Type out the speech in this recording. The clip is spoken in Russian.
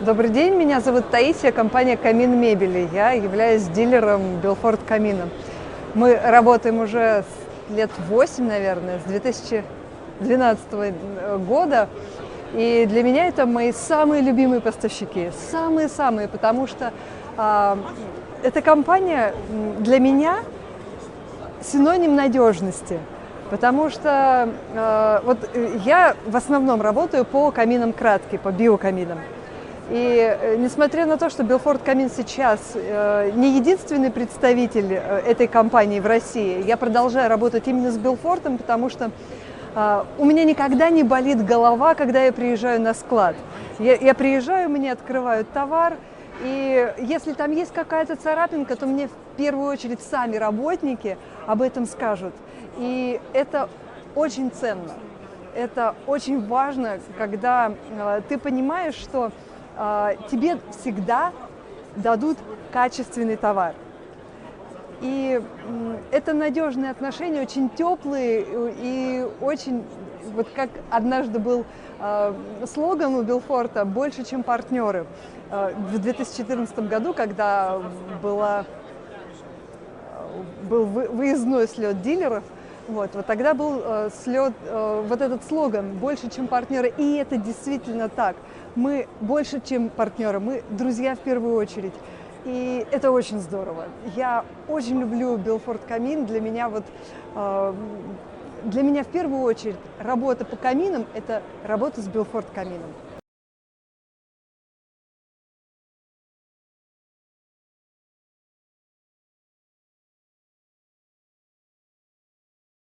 Добрый день, меня зовут Таисия, компания «Камин Мебели». Я являюсь дилером Белфорд Камина. Мы работаем уже лет 8, наверное, с 2012 года. И для меня это мои самые любимые поставщики. Самые-самые, потому что эта компания для меня синоним надежности. Потому что я в основном работаю по каминам Кратки, по биокаминам. И несмотря на то, что Белфорд Камин сейчас не единственный представитель этой компании в России, я продолжаю работать именно с Белфордом, потому что у меня никогда не болит голова, когда я приезжаю на склад. Я приезжаю, мне открывают товар, и если там есть какая-то царапинка, то мне в первую очередь сами работники об этом скажут. И это очень ценно. Это очень важно, когда ты понимаешь, что тебе всегда дадут качественный товар. И это надежные отношения, очень теплые и очень, вот как однажды был слоган у Белфорда «Больше, чем партнеры». В 2014 году, когда был выездной слет дилеров, вот тогда был слет, вот этот слоган «Больше, чем партнеры». И это действительно так. Мы больше, чем партнеры, мы друзья в первую очередь. И это очень здорово. Я очень люблю Белфорд Камин. Для меня в первую очередь работа по каминам – это работа с Белфорд Камином.